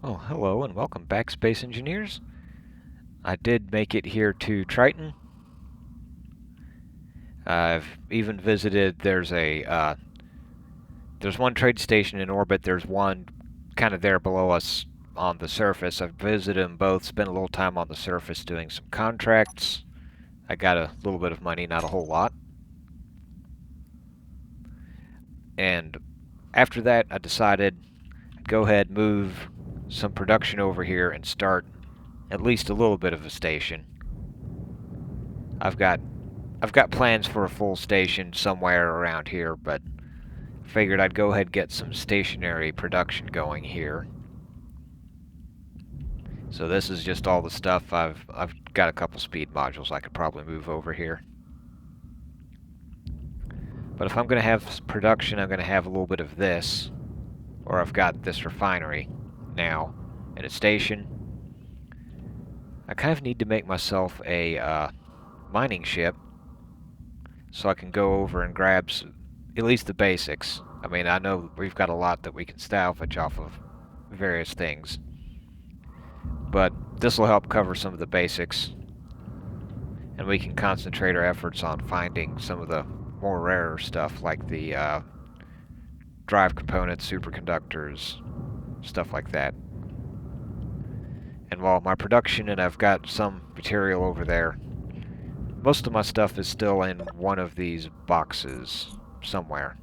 Oh, hello and welcome back, Space Engineers. I did make it here to Triton. I've even visited. There's one trade station in orbit. There's one kind of there below us on the surface. I've visited them both. Spent a little time on the surface doing some contracts. I got a little bit of money, not a whole lot. And after that, I decided I'd go ahead, move some production over here, and start at least a little bit of a station. I've got plans for a full station somewhere around here, but figured I'd go ahead and get some stationary production going here. So this is just all the stuff. I've got a couple speed modules I could probably move over here. But if I'm going to have production, I'm going to have a little bit of this. Or I've got this refinery now and a station. I kind of need to make myself a mining ship so I can go over and grab at least the basics. I mean, I know we've got a lot that we can salvage off of various things, but this will help cover some of the basics, and we can concentrate our efforts on finding some of the more rarer stuff like the drive components, superconductors, stuff like that. And while my production, and I've got some material over there, most of my stuff is still in one of these boxes somewhere.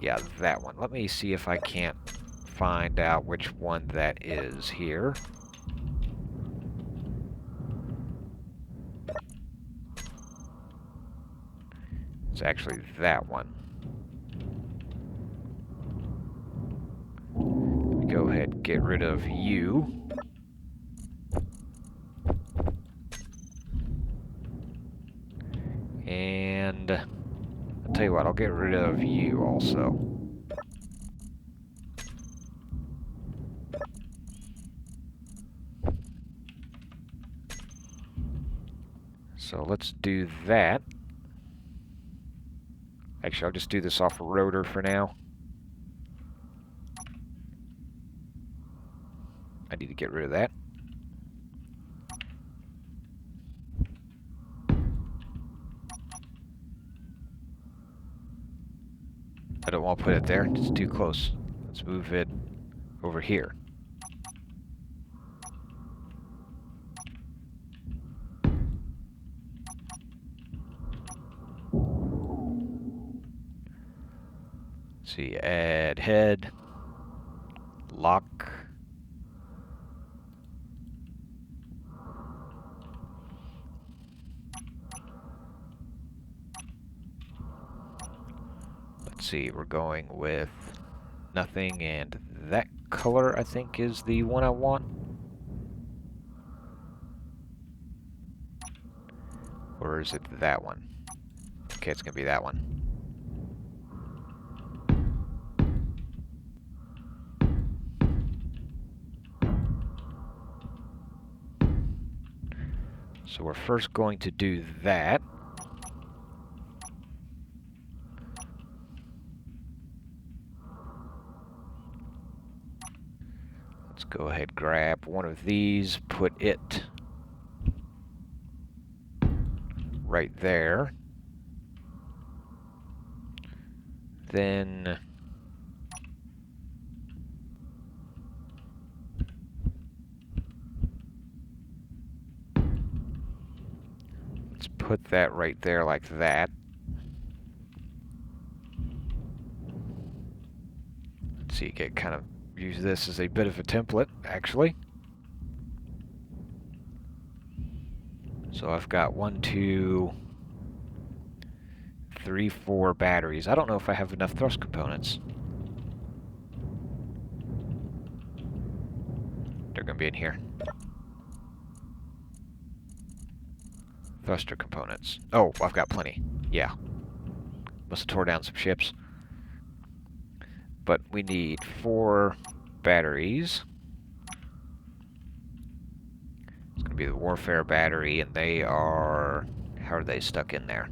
Yeah, that one. Let me see if I can't find out which one that is here. It's actually that one. Go ahead and get rid of you. And I'll tell you what, I'll get rid of you also. So let's do that. Actually, I'll just do this off a rotor for now. I need to get rid of that. I don't want to put it there, it's too close. Let's move it over here. Let's see, add head, lock. Let's see, we're going with nothing, and that color I think is the one I want. Or is it that one? Okay, it's gonna be that one. So we're first going to do that. Let's go ahead, grab one of these, put it right there. Then let's put that right there like that. Let's see, get kind of use this as a bit of a template, actually. So I've got 1, 2, 3, 4 batteries. I don't know if I have enough thrust components. They're going to be in here. Thruster components. Oh, I've got plenty. Yeah. Must have tore down some ships. But we need 4 batteries. It's going to be the warfare battery, and they are... How are they stuck in there?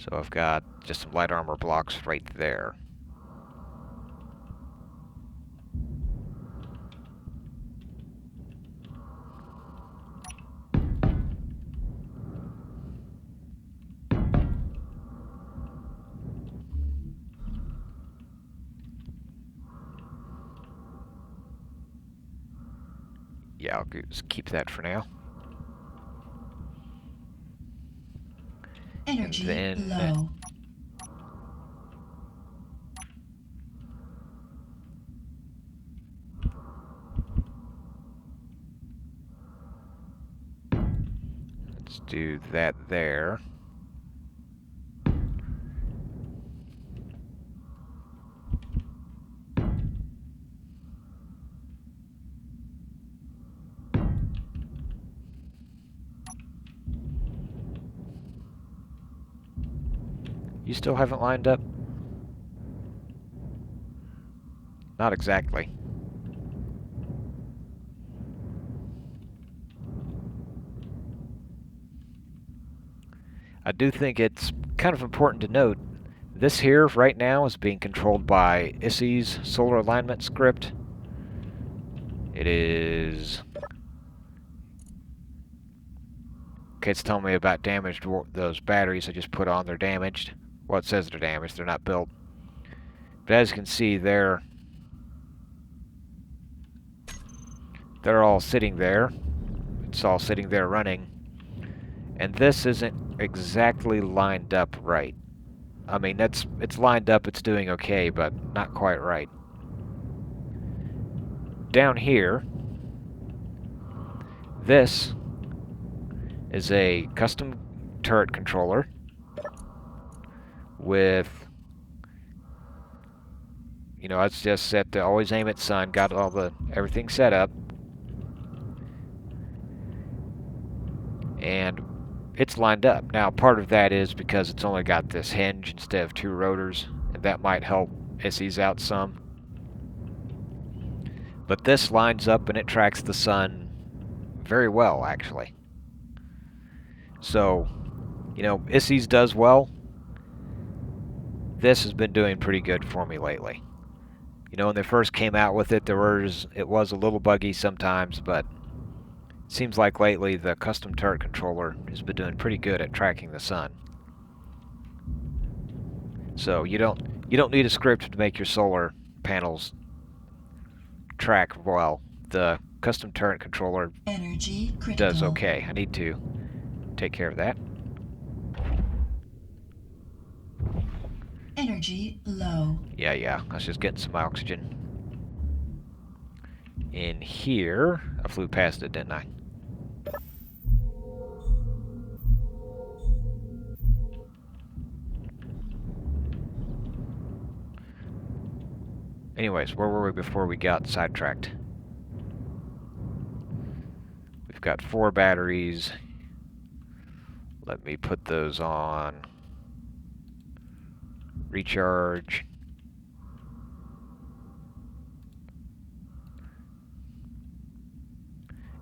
So I've got just some light armor blocks right there. Yeah, I'll just keep that for now. Energy And then low. let's do that there. You still haven't lined up? Not exactly. I do think it's kind of important to note, this here right now is being controlled by ISSI's solar alignment script. It is... Okay, it's telling me about damaged, those batteries I just put on, they're damaged. Well, it says they're damaged, they're not built. But as you can see, they're all sitting there. It's all sitting there running. And this isn't exactly lined up right. I mean, it's lined up, it's doing okay, but not quite right. Down here, this is a custom turret controller with, you know, it's just set to always aim at sun, got everything set up. And it's lined up. Now, part of that is because it's only got this hinge instead of two rotors, and that might help ISSI's out some. But this lines up and it tracks the sun very well, actually. So, you know, ISSI's does well. This has been doing pretty good for me lately. You know, when they first came out with it, it was a little buggy sometimes, but it seems like lately the custom turret controller has been doing pretty good at tracking the sun. So you don't need a script to make your solar panels track well. The custom turret controller Energy critical. does okay. I need to take care of that. Energy low. Yeah. I was just getting some oxygen. In here, I flew past it, didn't I? Anyways, where were we before we got sidetracked? We've got 4 batteries. Let me put those on. Recharge.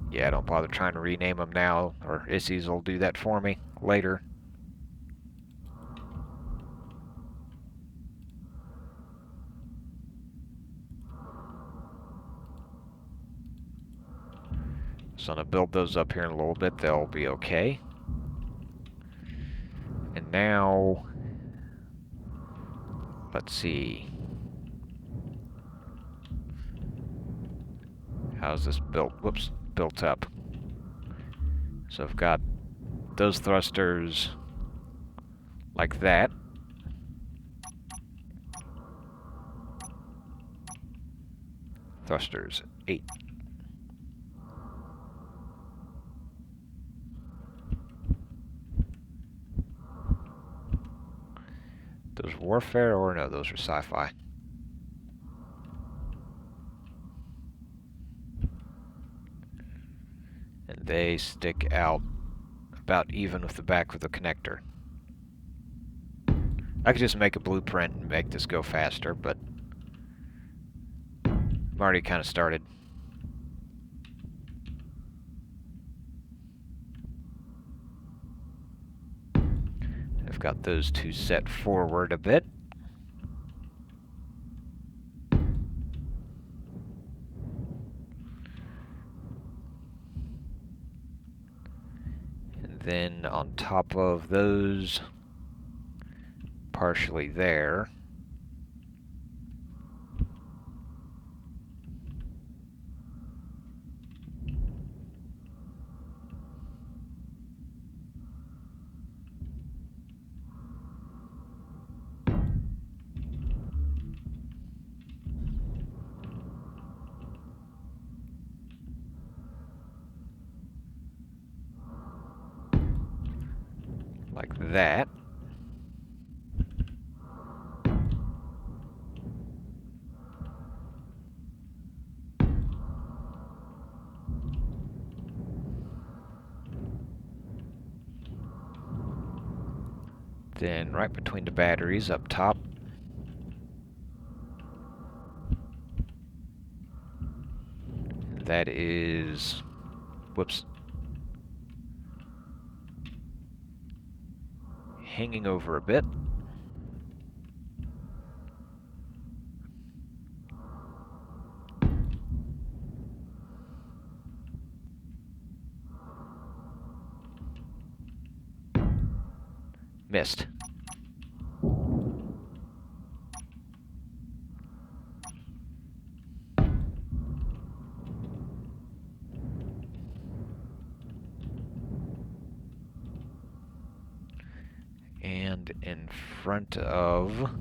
Yeah, don't bother trying to rename them now, or ISSI's will do that for me later. So I'm going to build those up here in a little bit. They'll be okay. And now, let's see. How's this built? Whoops, built up. So I've got those thrusters like that. Thrusters 8. Those warfare, or no, those are sci-fi. And they stick out about even with the back of the connector. I could just make a blueprint and make this go faster, but I'm already kind of started. I've got those two set forward a bit. And then on top of those, partially there. Like that. Then right between the batteries up top. That is, whoops, hanging over a bit. Missed. And in front of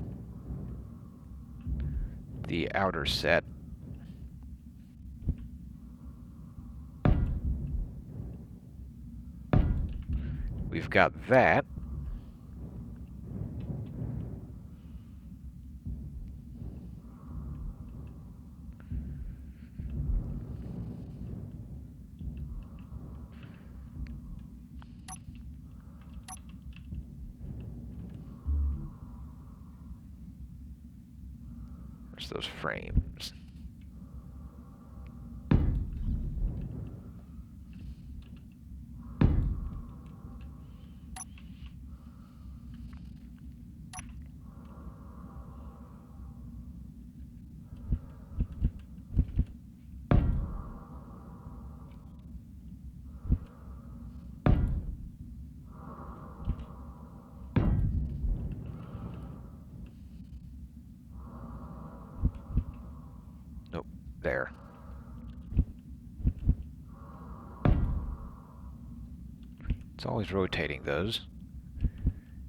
the outer set, we've got that. Where's those frames? Nope, there. It's always rotating those.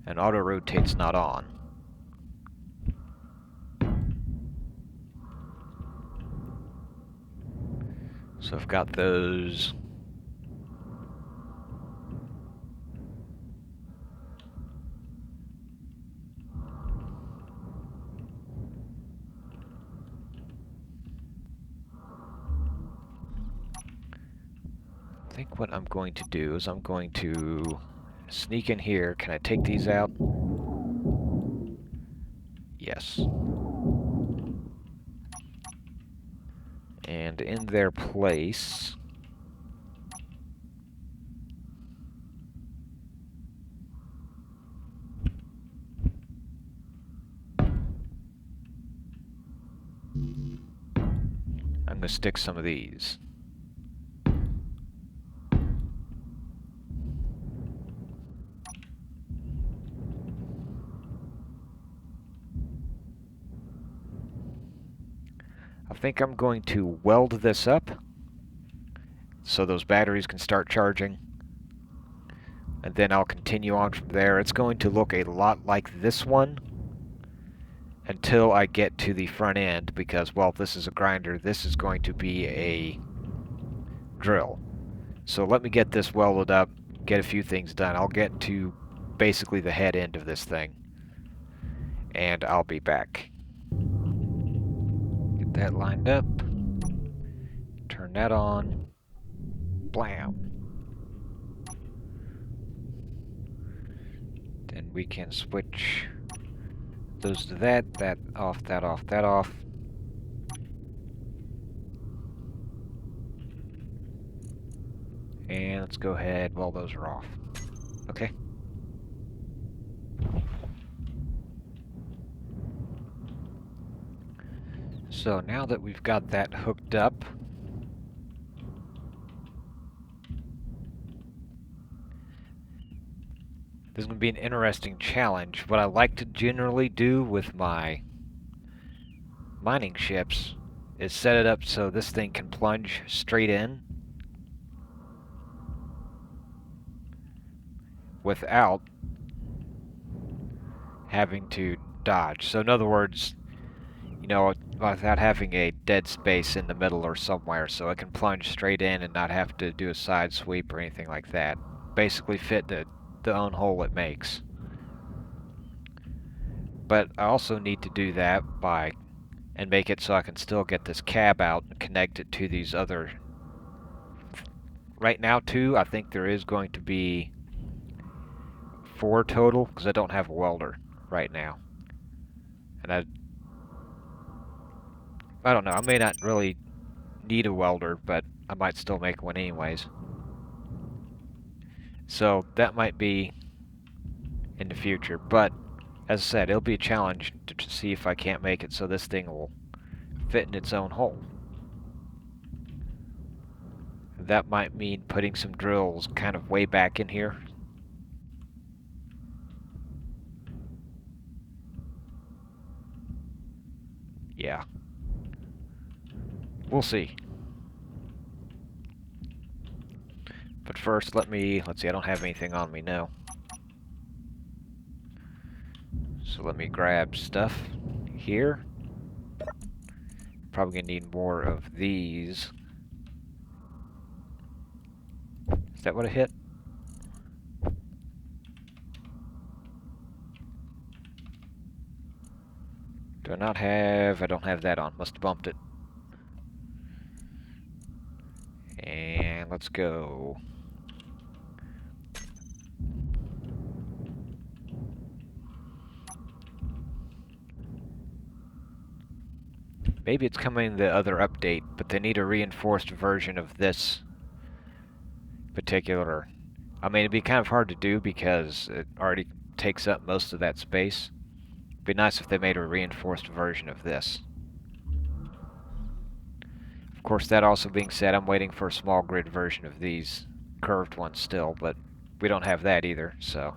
And auto rotate's not on. So I've got those. I think what I'm going to do is I'm going to sneak in here. Can I take these out? Yes. And in their place, I'm going to stick some of these. I think I'm going to weld this up so those batteries can start charging. And then I'll continue on from there. It's going to look a lot like this one until I get to the front end because, well, this is a grinder. This is going to be a drill. So let me get this welded up, get a few things done. I'll get to basically the head end of this thing, and I'll be back. Get that lined up. Turn that on. Blam. Then we can switch those to that, that off, that off, that off. And let's go ahead, well, those are off. Okay. So now that we've got that hooked up, this is going to be an interesting challenge. What I like to generally do with my mining ships is set it up so this thing can plunge straight in without having to dodge. So in other words, you know, without having a dead space in the middle or somewhere, so it can plunge straight in and not have to do a side sweep or anything like that. Basically fit the own hole it makes. But I also need to do that and make it so I can still get this cab out and connect it to these other. Right now, too, I think there is going to be 4 total, because I don't have a welder right now. And I don't know, I may not really need a welder, but I might still make one anyways. So that might be in the future, but as I said, it'll be a challenge to see if I can't make it so this thing will fit in its own hole. That might mean putting some drills kind of way back in here. Yeah. We'll see. But first, let's see, I don't have anything on me now. So let me grab stuff here. Probably gonna need more of these. Is that what I hit? Do I not have... I don't have that on. Must have bumped it. And let's go. Maybe it's coming in the other update, but they need a reinforced version of this particular... I mean, it'd be kind of hard to do because it already takes up most of that space. It'd be nice if they made a reinforced version of this. Of course, that also being said, I'm waiting for a small grid version of these curved ones still, but we don't have that either, so...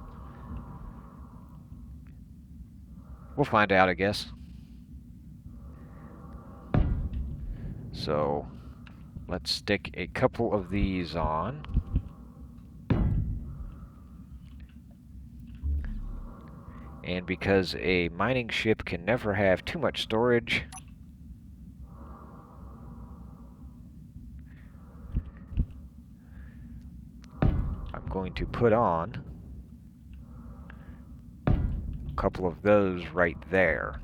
we'll find out, I guess. So, let's stick a couple of these on. And because a mining ship can never have too much storage, I'm going to put on a couple of those right there.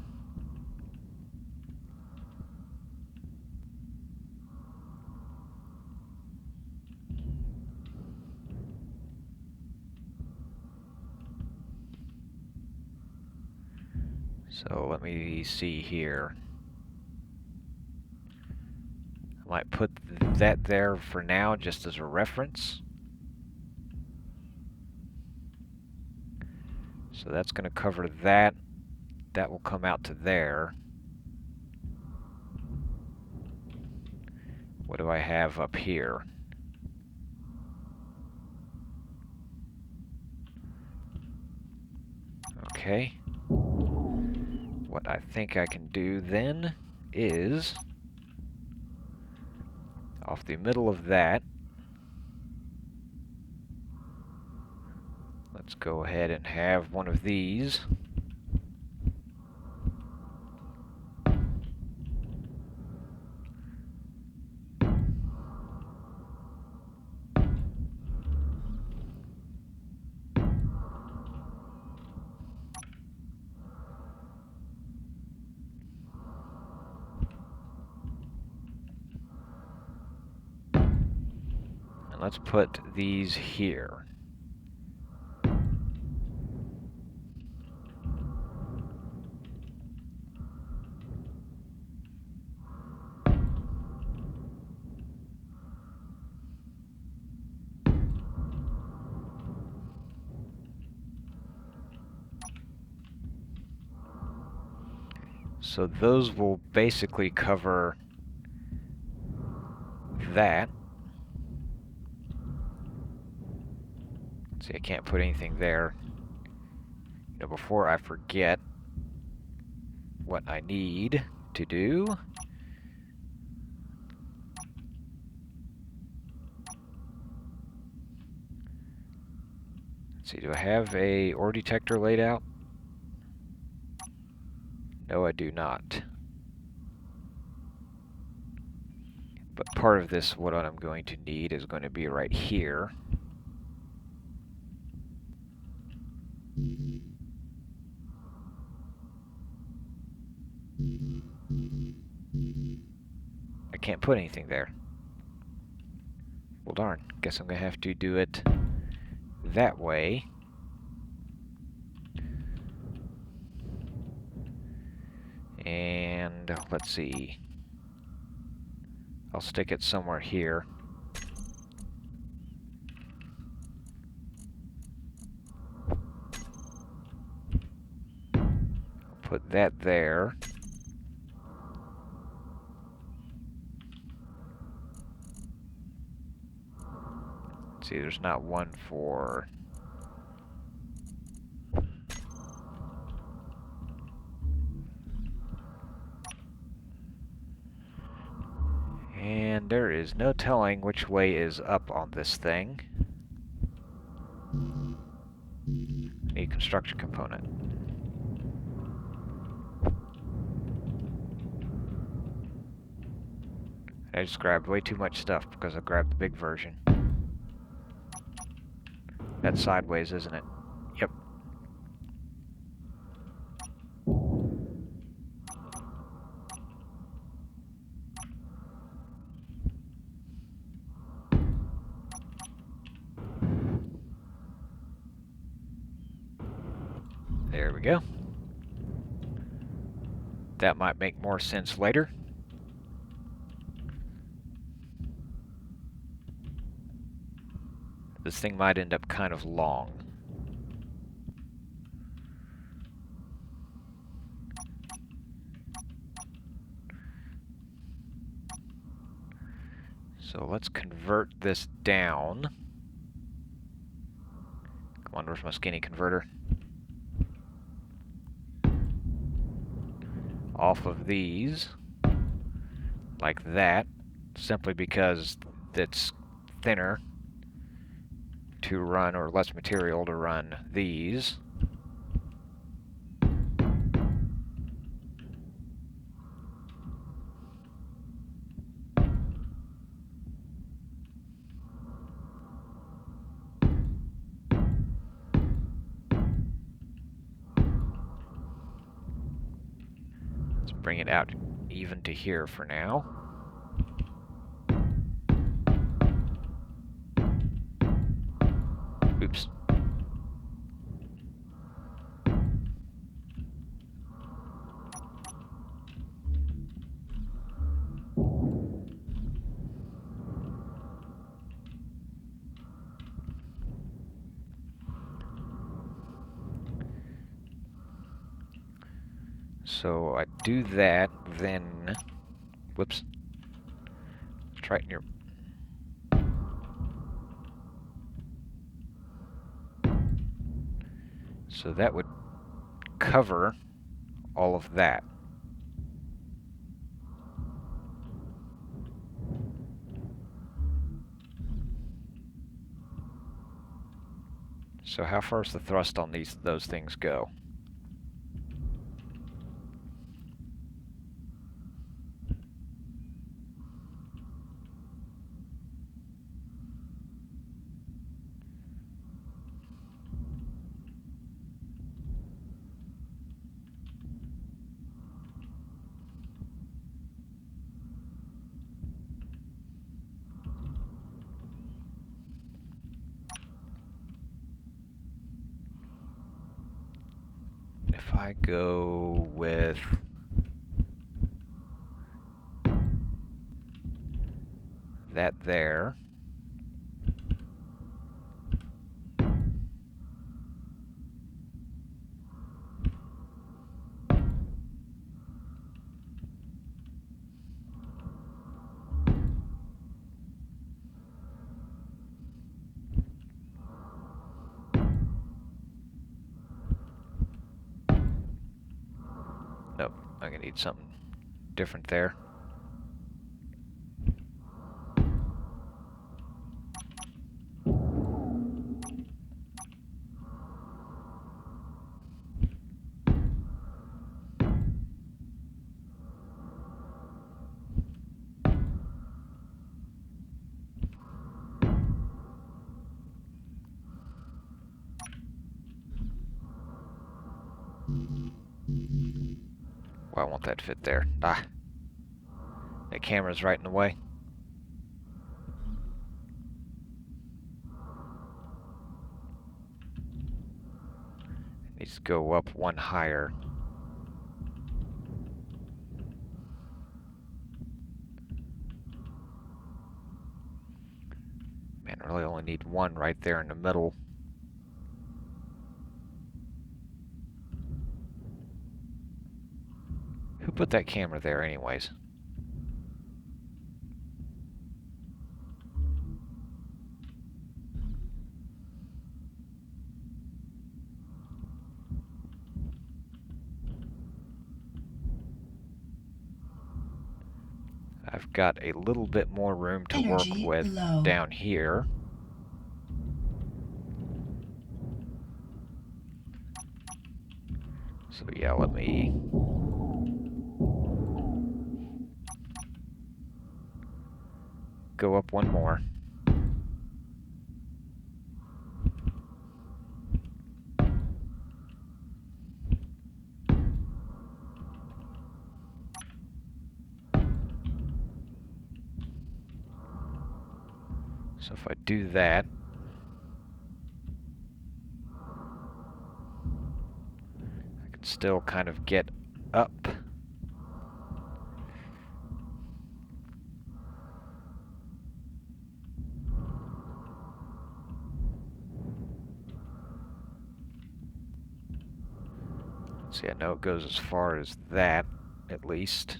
So let me see here. I might put that there for now just as a reference. So that's going to cover that. That will come out to there. What do I have up here? Okay. What I think I can do then is, off the middle of that, let's go ahead and have one of these. And let's put these here. So those will basically cover that. See, I can't put anything there. You know, before I forget what I need to do. Let's see, do I have a ore detector laid out? No, I do not. But part of this, what I'm going to need is going to be right here. I can't put anything there. Well, darn. Guess I'm going to have to do it that way. And let's see. I'll stick it somewhere here. I'll put that there. Let's see, there's not one for... And there is no telling which way is up on this thing. Need construction component. I just grabbed way too much stuff because I grabbed the big version. That's sideways, isn't it? Yep. There we go. That might make more sense later. This thing might end up kind of long. So let's convert this down. Come on, where's my skinny converter? Off of these, like that, simply because it's thinner to run, or less material to run these. Let's bring it out even to here for now. Oops. So I do that, then, whoops, try it in your, so that would cover all of that. So how far does the thrust on those things go? If I go with that there, I'm gonna need something different there. Why won't that fit there? Ah, that camera's right in the way. It needs to go up one higher. Man, I really only need one right there in the middle. Who put that camera there anyways? I've got a little bit more room to work Energy with low. down here. So yeah, let me go up one more. So if I do that, I can still kind of get up. See, I know it goes as far as that, at least.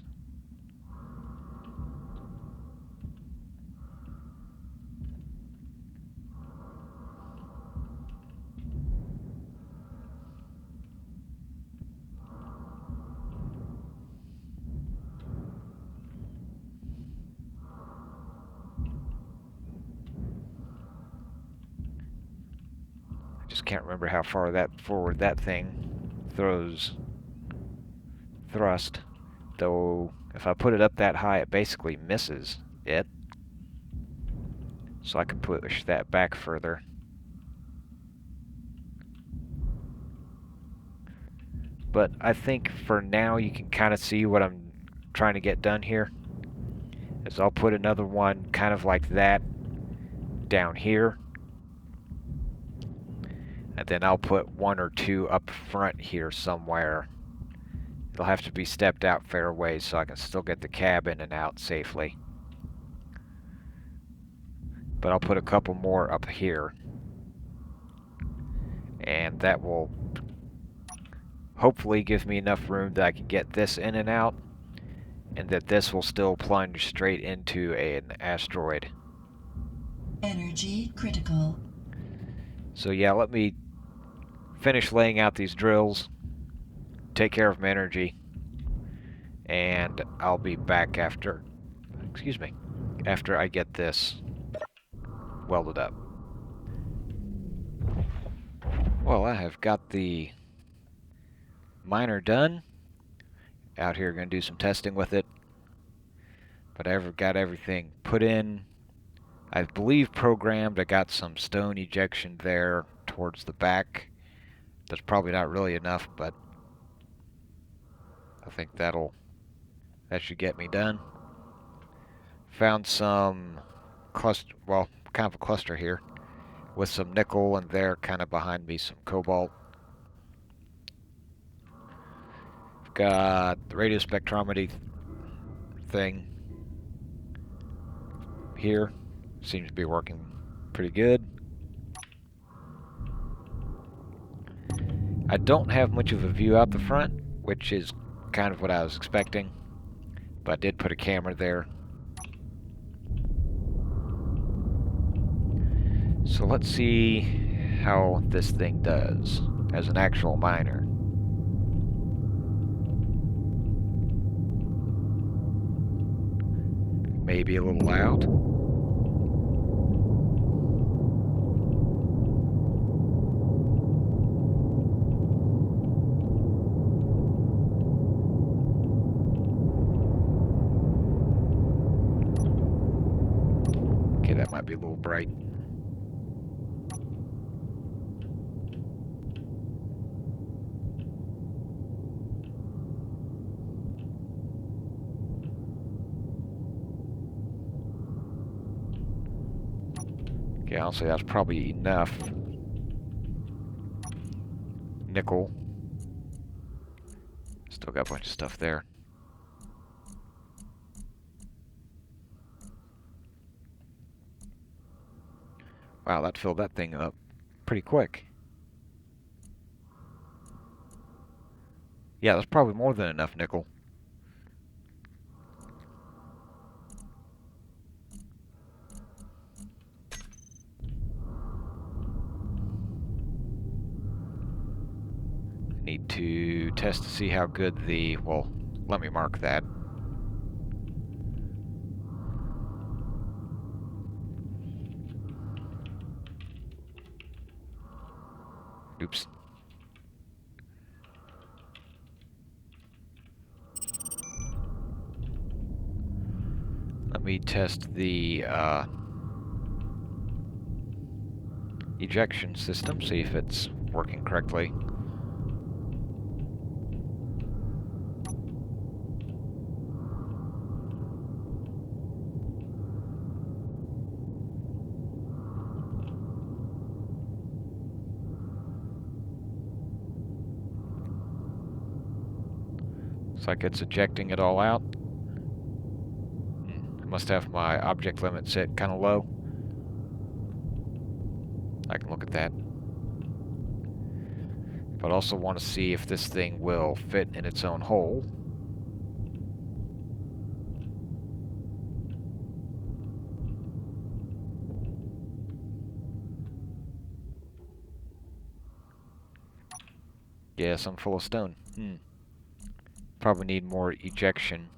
I just can't remember how far forward that thing thrust, though if I put it up that high, it basically misses it. So I can push that back further. But I think for now you can kind of see what I'm trying to get done here. Is I'll put another one kind of like that down here. And then I'll put one or two up front here somewhere. It'll have to be stepped out fairways so I can still get the cab in and out safely. But I'll put a couple more up here. And that will hopefully give me enough room that I can get this in and out. And that this will still plunge straight into an asteroid. Energy critical. So yeah, let me finish laying out these drills, take care of my energy, and I'll be back after I get this welded up. Well, I have got the miner done. Out here going to do some testing with it. But I've got everything put in, I believe programmed. I got some stone ejection there towards the back. That's probably not really enough, but I think that should get me done. Found some cluster, well, kind of a cluster here with some nickel, and there kind of behind me some cobalt. Got the radio spectrometry thing here. Seems to be working pretty good. I don't have much of a view out the front, which is kind of what I was expecting, but I did put a camera there. So let's see how this thing does as an actual miner. may be a little loud. Okay, that might be a little bright. Okay, honestly, that's probably enough. Nickel. Still got a bunch of stuff there. Wow, that filled that thing up pretty quick. Yeah, that's probably more than enough nickel. Need to test to see how good the... well, let me mark that. Oops. Let me test the ejection system, see if it's working correctly. Looks like it's ejecting it all out. I must have my object limit set kind of low. I can look at that. But also want to see if this thing will fit in its own hole. Yes, I'm full of stone. Probably need more ejection.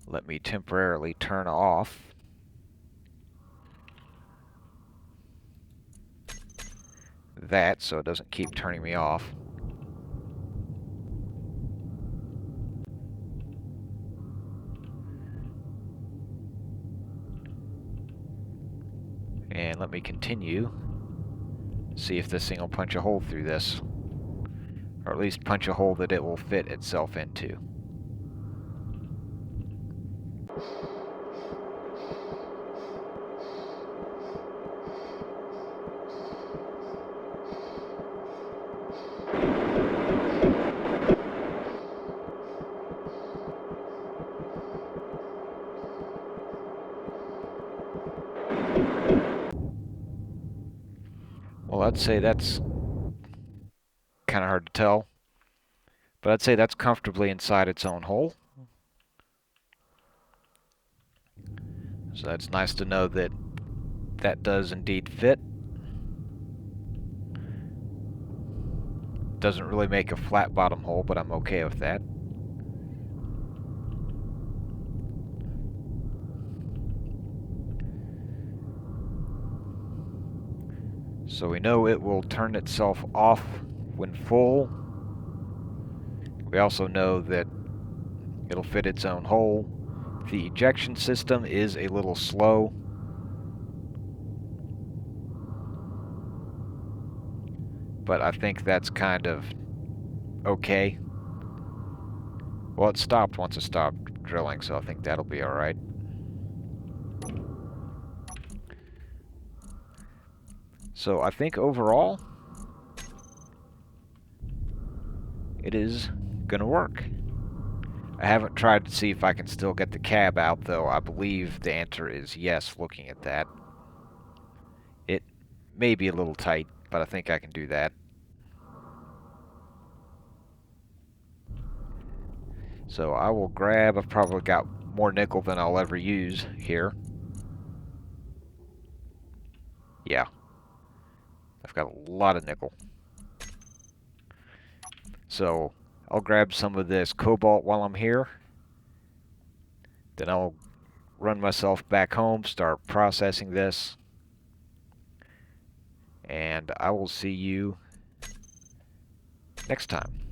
Let me temporarily turn off that so it doesn't keep turning me off. And let me continue. See if this thing will punch a hole through this. Or at least punch a hole that it will fit itself into. Well, I'd say that's kind of hard to tell. But I'd say that's comfortably inside its own hole. So that's nice to know that that does indeed fit. Doesn't really make a flat bottom hole, but I'm okay with that. So we know it will turn itself off when full. We also know that it'll fit its own hole. The ejection system is a little slow. But I think that's kind of okay. Well, it stopped once it stopped drilling, so I think that'll be alright. So I think overall, it is gonna work. I haven't tried to see if I can still get the cab out, though. I believe the answer is yes, looking at that. It may be a little tight, but I think I can do that. So I will grab, I've probably got more nickel than I'll ever use here. Yeah. I've got a lot of nickel. So I'll grab some of this cobalt while I'm here. Then I'll run myself back home, start processing this. And I will see you next time.